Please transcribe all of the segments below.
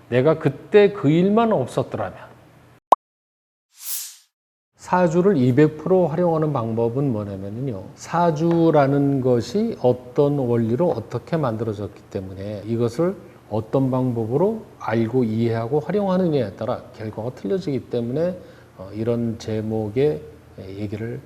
내가 그때 그 일만 없었더라면. 사주를 200% 활용하는 방법은 뭐냐면요. 사주라는 것이 어떤 원리로 어떻게 만들어졌기 때문에 이것을 어떤 방법으로 알고 이해하고 활용하느냐에 따라 결과가 틀려지기 때문에 이런 제목의 얘기를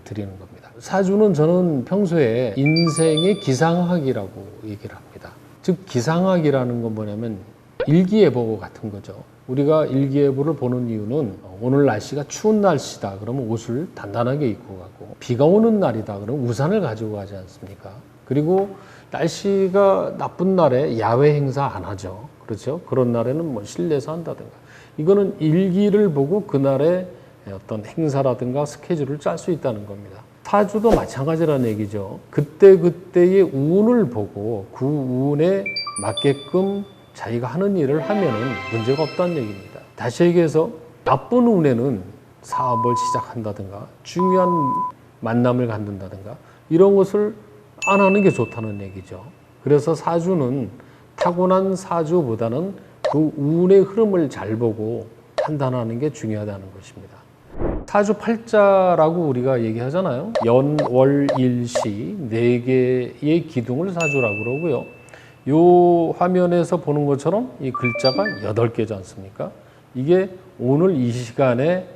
드리는 겁니다. 사주는 저는 평소에 인생의 기상학이라고 얘기를 합니다. 즉 기상학이라는 건 뭐냐면 일기예보 같은 거죠. 우리가 일기예보를 보는 이유는 오늘 날씨가 추운 날씨다 그러면 옷을 단단하게 입고 가고, 비가 오는 날이다 그러면 우산을 가지고 가지 않습니까? 그리고 날씨가 나쁜 날에 야외 행사 안 하죠. 그렇죠? 그런 날에는 뭐 실내에서 한다든가. 이거는 일기를 보고 그날의 어떤 행사라든가 스케줄을 짤 수 있다는 겁니다. 사주도 마찬가지라는 얘기죠. 그때그때의 운을 보고 그 운에 맞게끔 자기가 하는 일을 하면은 문제가 없다는 얘기입니다. 다시 얘기해서 나쁜 운에는 사업을 시작한다든가 중요한 만남을 갖는다든가 이런 것을 안 하는 게 좋다는 얘기죠. 그래서 사주는 타고난 사주보다는 그 운의 흐름을 잘 보고 판단하는 게 중요하다는 것입니다. 사주 팔자라고 우리가 얘기하잖아요. 연, 월, 일, 시 4개의 기둥을 사주라고 그러고요. 이 화면에서 보는 것처럼 이 글자가 8개지 않습니까? 이게 오늘 이 시간에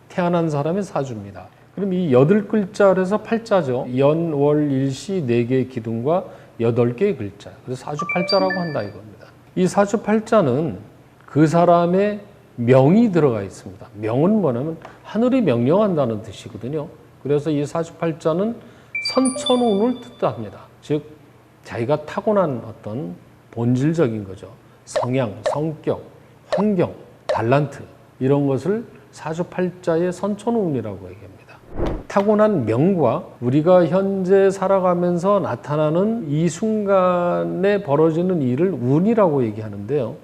태어난 사람의 사주입니다. 그럼 이 8글자를 해서 팔자죠. 연, 월, 일, 시 4개의 기둥과 8개의 글자. 그래서 사주팔자라고 한다 이겁니다. 이 사주팔자는 그 사람의 명이 들어가 있습니다. 명은 뭐냐면 하늘이 명령한다는 뜻이거든요. 그래서 이 사주팔자는 선천운을 뜻합니다. 즉 자기가 타고난 어떤 본질적인 거죠. 성향, 성격, 환경, 달란트 이런 것을 사주팔자의 선천운이라고 얘기합니다. 타고난 명과 우리가 현재 살아가면서 나타나는 이 순간에 벌어지는 일을 운이라고 얘기하는데요.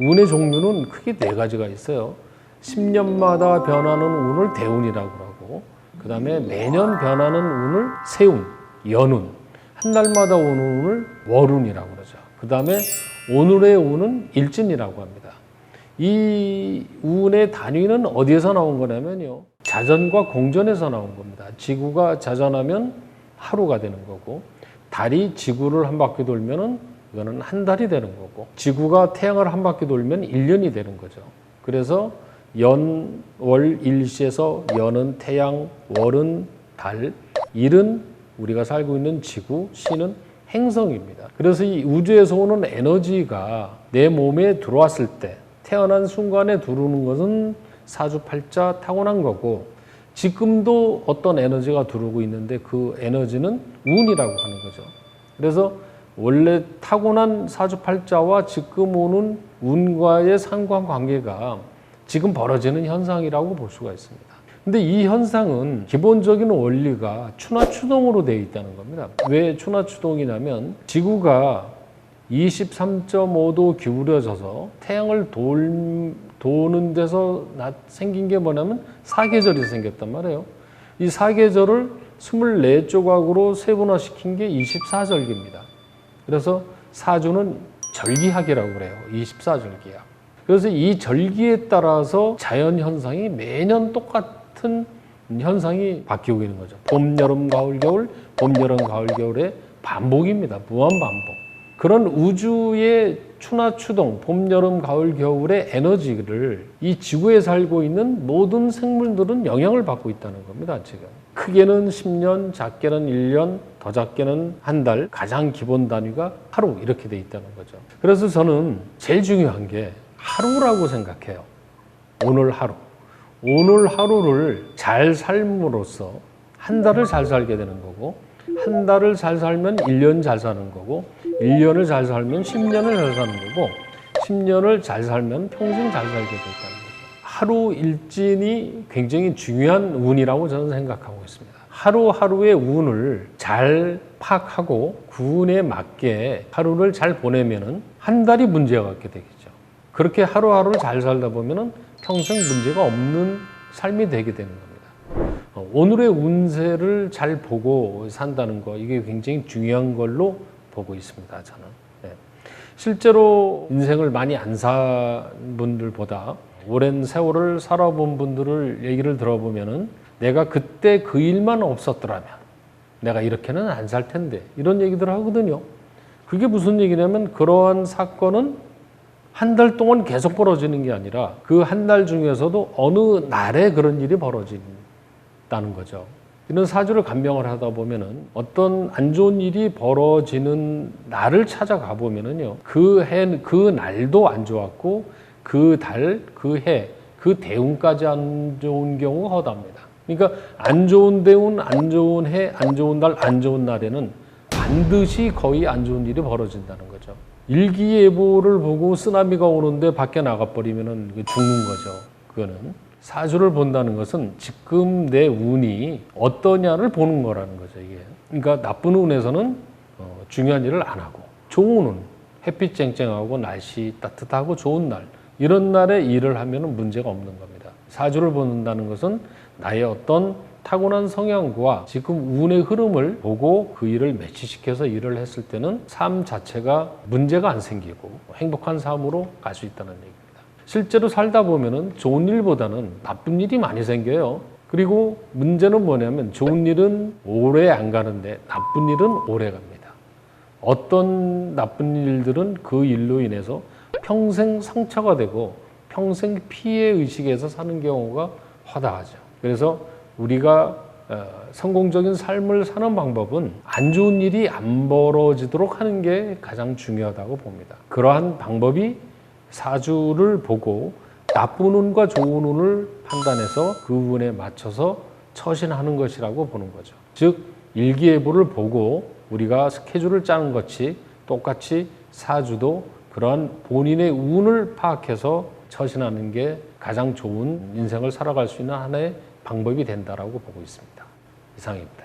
운의 종류는 크게 4가지가 있어요. 10년마다 변하는 운을 대운이라고 하고, 그 다음에 매년 변하는 운을 세운, 연운, 한 달마다 오는 운을 월운이라고 그러죠. 그 다음에 오늘의 운은 일진이라고 합니다. 이 운의 단위는 어디에서 나온 거냐면요. 자전과 공전에서 나온 겁니다. 지구가 자전하면 하루가 되는 거고, 달이 지구를 한 바퀴 돌면은 이거는 한 달이 되는 거고, 지구가 태양을 한 바퀴 돌면 1년이 되는 거죠. 그래서 연, 월, 일시에서 연은 태양, 월은 달, 일은 우리가 살고 있는 지구, 시는 행성입니다. 그래서 이 우주에서 오는 에너지가 내 몸에 들어왔을 때 태어난 순간에 들어오는 것은 사주팔자 타고난 거고, 지금도 어떤 에너지가 들어오고 있는데 그 에너지는 운이라고 하는 거죠. 그래서 원래 타고난 사주팔자와 지금 오는 운과의 상관관계가 지금 벌어지는 현상이라고 볼 수가 있습니다. 근데 이 현상은 기본적인 원리가 추나추동으로 되어 있다는 겁니다. 왜 추나추동이냐면 지구가 23.5도 기울여져서 태양을 도는 데서 생긴 게 뭐냐면 사계절이 생겼단 말이에요. 이 사계절을 24조각으로 세분화시킨 게 24절기입니다. 그래서 사주는 절기학이라고 그래요. 24절기학. 그래서 이 절기에 따라서 자연 현상이 매년 똑같은 현상이 바뀌고 있는 거죠. 봄, 여름, 가을, 겨울, 봄, 여름, 가을, 겨울의 반복입니다. 무한 반복. 그런 우주의 추나추동, 봄, 여름, 가을, 겨울의 에너지를 이 지구에 살고 있는 모든 생물들은 영향을 받고 있다는 겁니다, 지금. 크게는 10년, 작게는 1년, 더 작게는 한 달, 가장 기본 단위가 하루 이렇게 돼 있다는 거죠. 그래서 저는 제일 중요한 게 하루라고 생각해요. 오늘 하루. 오늘 하루를 잘 삶으로써 한 달을 잘 살게 되는 거고, 한 달을 잘 살면 1년 잘 사는 거고, 1년을 잘 살면 10년을 잘 사는 거고, 10년을 잘 살면 평생 잘 살게 됐다는 거죠. 하루 일진이 굉장히 중요한 운이라고 저는 생각하고 있습니다. 하루하루의 운을 잘 파악하고 그 운에 맞게 하루를 잘 보내면은 한 달이 문제가 없게 되겠죠. 그렇게 하루하루를 잘 살다 보면은 평생 문제가 없는 삶이 되게 되는 겁니다. 오늘의 운세를 잘 보고 산다는 거, 이게 굉장히 중요한 걸로 보고 있습니다, 저는. 네. 실제로 인생을 많이 안 산 분들보다 오랜 세월을 살아본 분들을 얘기를 들어보면은 내가 그때 그 일만 없었더라면 내가 이렇게는 안 살 텐데 이런 얘기들 하거든요. 그게 무슨 얘기냐면 그러한 사건은 한 달 동안 계속 벌어지는 게 아니라 그 한 달 중에서도 어느 날에 그런 일이 벌어진다는 거죠. 이런 사주를 간병을 하다 보면은 어떤 안 좋은 일이 벌어지는 날을 찾아가 보면은요, 그 날도 안 좋았고, 그 달, 그 해, 그 대운까지 안 좋은 경우가 허다합니다. 그러니까 안 좋은 대운, 안 좋은 해, 안 좋은 달, 안 좋은 날에는 반드시 거의 안 좋은 일이 벌어진다는 거죠. 일기예보를 보고 쓰나미가 오는데 밖에 나가버리면은 죽는 거죠. 그거는. 사주를 본다는 것은 지금 내 운이 어떠냐를 보는 거라는 거죠, 이게. 그러니까 나쁜 운에서는 중요한 일을 안 하고, 좋은 운, 햇빛 쨍쨍하고 날씨 따뜻하고 좋은 날, 이런 날에 일을 하면 문제가 없는 겁니다. 사주를 본다는 것은 나의 어떤 타고난 성향과 지금 운의 흐름을 보고 그 일을 매치시켜서 일을 했을 때는 삶 자체가 문제가 안 생기고 행복한 삶으로 갈 수 있다는 얘기입니다. 실제로 살다 보면은 좋은 일보다는 나쁜 일이 많이 생겨요. 그리고 문제는 뭐냐면 좋은 일은 오래 안 가는데 나쁜 일은 오래 갑니다. 어떤 나쁜 일들은 그 일로 인해서 평생 상처가 되고 평생 피해 의식에서 사는 경우가 허다하죠. 그래서 우리가 성공적인 삶을 사는 방법은 안 좋은 일이 안 벌어지도록 하는 게 가장 중요하다고 봅니다. 그러한 방법이 사주를 보고 나쁜 운과 좋은 운을 판단해서 그 운에 맞춰서 처신하는 것이라고 보는 거죠. 즉 일기예보를 보고 우리가 스케줄을 짜는 것이 똑같이 사주도 그러한 본인의 운을 파악해서 처신하는 게 가장 좋은 인생을 살아갈 수 있는 하나의 방법이 된다라고 보고 있습니다. 이상입니다.